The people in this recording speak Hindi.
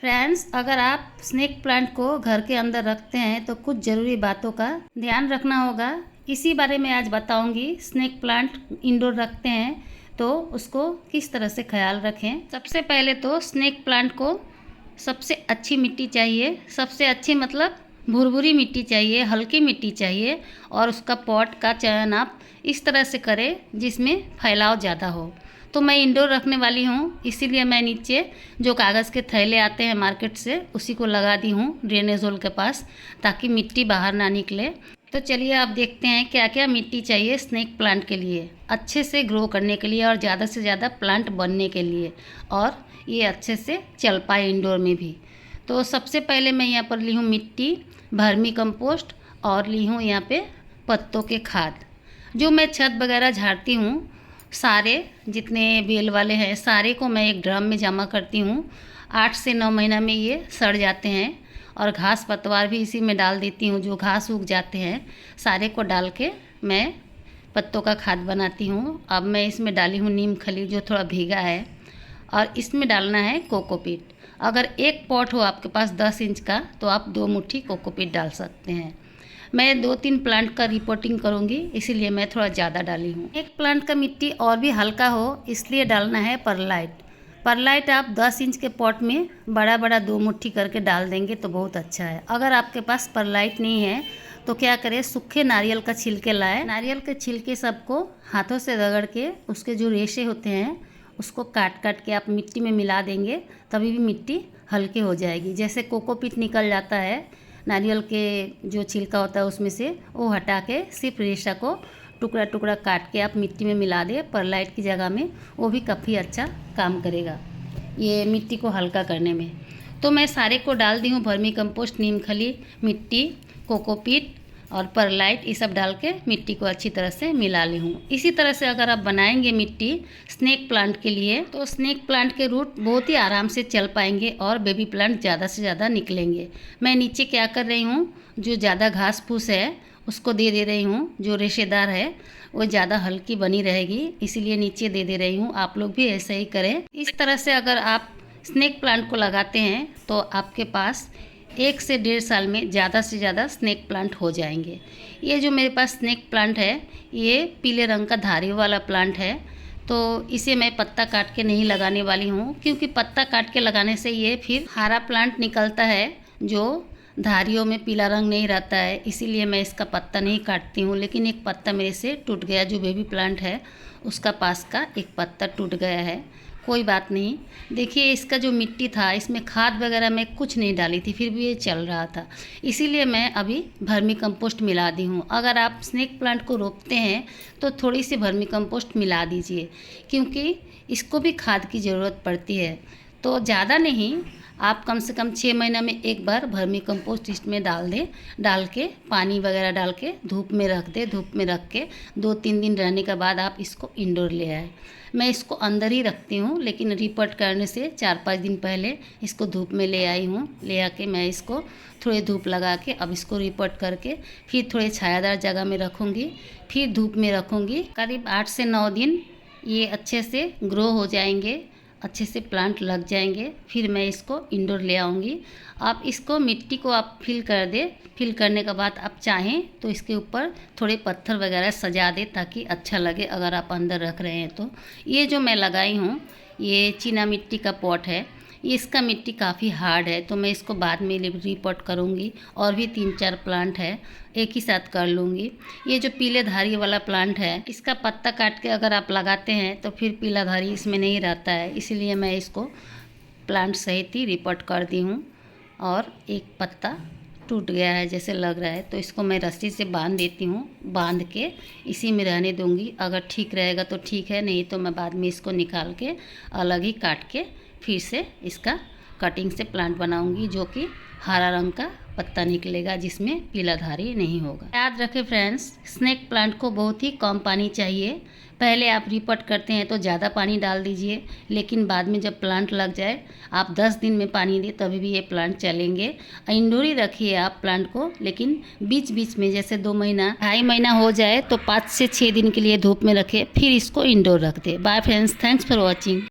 फ्रेंड्स, अगर आप स्नेक प्लांट को घर के अंदर रखते हैं तो कुछ ज़रूरी बातों का ध्यान रखना होगा। इसी बारे में आज बताऊंगी। स्नेक प्लांट इंडोर रखते हैं तो उसको किस तरह से ख्याल रखें। सबसे पहले तो स्नेक प्लांट को सबसे अच्छी मिट्टी चाहिए। सबसे अच्छी मतलब भुरभुरी मिट्टी चाहिए, हल्की मिट्टी चाहिए। और उसका पॉट का चयन आप इस तरह से करें जिसमें फैलाव ज़्यादा हो। तो मैं इंडोर रखने वाली हूँ, इसीलिए मैं नीचे जो कागज़ के थैले आते हैं मार्केट से उसी को लगा दी हूँ ड्रेनेज होल के पास, ताकि मिट्टी बाहर ना निकले। तो चलिए आप देखते हैं क्या क्या मिट्टी चाहिए स्नेक प्लांट के लिए, अच्छे से ग्रो करने के लिए और ज़्यादा से ज़्यादा प्लांट बनने के लिए, और ये अच्छे से चल पाए इंडोर में भी। तो सबसे पहले मैं यहाँ पर ली हूँ मिट्टी, वर्मी कंपोस्ट, और ली हूँ यहाँ पे पत्तों के खाद। जो मैं छत वगैरह झाड़ती हूँ, सारे जितने बेल वाले हैं सारे को मैं एक ड्रम में जमा करती हूँ। 8 से 9 महीना में ये सड़ जाते हैं। और घास पतवार भी इसी में डाल देती हूँ, जो घास उग जाते हैं सारे को डाल के मैं पत्तों का खाद बनाती हूँ। अब मैं इसमें डाली हूँ नीम खली जो थोड़ा भीगा है, और इसमें डालना है कोकोपीट। अगर एक पॉट हो आपके पास 10 इंच का तो आप 2 मुट्ठी कोकोपीट डाल सकते हैं। मैं 2-3 प्लांट का रिपोर्टिंग करूँगी, इसीलिए मैं थोड़ा ज़्यादा डाली हूँ। एक प्लांट का मिट्टी और भी हल्का हो इसलिए डालना है परलाइट। परलाइट आप 10 इंच के पॉट में बड़ा बड़ा 2 मुट्ठी करके डाल देंगे तो बहुत अच्छा है। अगर आपके पास परलाइट नहीं है तो क्या करें, सूखे नारियल का छिलके लाए। नारियल के छिलके सबको हाथों से रगड़ के उसके जो रेशे होते हैं उसको काट काट के आप मिट्टी में मिला देंगे, तभी भी मिट्टी हल्की हो जाएगी। जैसे कोकोपीट निकल जाता है नारियल के जो छिलका होता है उसमें से, वो हटा के सिर्फ रेशा को टुकड़ा टुकड़ा काट के आप मिट्टी में मिला दें परलाइट की जगह में, वो भी काफ़ी अच्छा काम करेगा ये मिट्टी को हल्का करने में। तो मैं सारे को डाल दी हूँ, वर्मी कंपोस्ट, नीम खली, मिट्टी, कोकोपीट और परलाइट, ये सब डाल के मिट्टी को अच्छी तरह से मिला ली हूँ। इसी तरह से अगर आप बनाएंगे मिट्टी स्नेक प्लांट के लिए तो स्नेक प्लांट के रूट बहुत ही आराम से चल पाएंगे और बेबी प्लांट ज़्यादा से ज़्यादा निकलेंगे। मैं नीचे क्या कर रही हूँ, जो ज़्यादा घास फूस है उसको दे रही हूँ, जो रेशेदार है वो ज़्यादा हल्की बनी रहेगी, इसीलिए नीचे दे रही हूँ। आप लोग भी ऐसे ही करें। इस तरह से अगर आप स्नेक प्लांट को लगाते हैं तो आपके पास 1 से 1.5 साल में ज़्यादा से ज़्यादा स्नेक प्लांट हो जाएंगे। ये जो मेरे पास स्नेक प्लांट है ये पीले रंग का धारी वाला प्लांट है, तो इसे मैं पत्ता काट के नहीं लगाने वाली हूँ, क्योंकि पत्ता काट के लगाने से ये फिर हरा प्लांट निकलता है जो धारियों में पीला रंग नहीं रहता है, इसीलिए मैं इसका पत्ता नहीं काटती हूँ। लेकिन एक पत्ता मेरे से टूट गया, जो बेबी प्लांट है उसका पास का एक पत्ता टूट गया है, कोई बात नहीं। देखिए इसका जो मिट्टी था इसमें खाद वगैरह मैं कुछ नहीं डाली थी, फिर भी ये चल रहा था, इसीलिए मैं अभी वर्मी कंपोस्ट मिला दी हूँ। अगर आप स्नेक प्लांट को रोपते हैं तो थोड़ी सी वर्मी कंपोस्ट मिला दीजिए, क्योंकि इसको भी खाद की ज़रूरत पड़ती है। तो ज़्यादा नहीं, आप कम से कम 6 महीना में एक बार वर्मी कंपोस्ट इसमें डाल दें। डाल के पानी वगैरह डाल के धूप में रख दें। धूप में रख के 2-3 दिन रहने के बाद आप इसको इंडोर ले आए। मैं इसको अंदर ही रखती हूँ, लेकिन रिपोर्ट करने से 4-5 दिन पहले इसको धूप में ले आई हूँ। ले आके मैं इसको थोड़े धूप लगा के अब इसको रिपोर्ट करके फिर थोड़े छायादार जगह में रखूँगी, फिर धूप में रखूँगी। करीब 8 से 9 दिन ये अच्छे से ग्रो हो जाएंगे, अच्छे से प्लांट लग जाएंगे, फिर मैं इसको इंडोर ले आऊँगी। आप इसको मिट्टी को आप फिल कर दे। फिल करने के बाद आप चाहें तो इसके ऊपर थोड़े पत्थर वगैरह सजा दे ताकि अच्छा लगे अगर आप अंदर रख रहे हैं तो। ये जो मैं लगाई हूँ ये चीना मिट्टी का पॉट है, इसका मिट्टी काफ़ी हार्ड है, तो मैं इसको बाद में रिपोर्ट करूँगी। और भी 3-4 प्लांट है एक ही साथ कर लूँगी। ये जो पीले धारी वाला प्लांट है इसका पत्ता काट के अगर आप लगाते हैं तो फिर पीला धारी इसमें नहीं रहता है, इसीलिए मैं इसको प्लांट सहित ही रिपोर्ट कर दी हूँ। और एक पत्ता टूट गया है जैसे लग रहा है, तो इसको मैं रस्सी से बांध देती हूँ। बांध के इसी में रहने दूँगी, अगर ठीक रहेगा तो ठीक है, नहीं तो मैं बाद में इसको निकाल के अलग ही काट के फिर से इसका कटिंग से प्लांट बनाऊंगी, जो कि हरा रंग का पत्ता निकलेगा जिसमें पीला धारी नहीं होगा। याद रखें फ्रेंड्स, स्नेक प्लांट को बहुत ही कम पानी चाहिए। पहले आप रिपोर्ट करते हैं तो ज़्यादा पानी डाल दीजिए, लेकिन बाद में जब प्लांट लग जाए आप 10 दिन में पानी दें तभी भी ये प्लांट चलेंगे। इंडोर ही रखिए आप प्लांट को, लेकिन बीच बीच में जैसे 2 महीना 2.5 महीना हो जाए तो 5 से 6 दिन के लिए धूप में रखें, फिर इसको इंडोर रख दें। Bye friends, thanks for watching.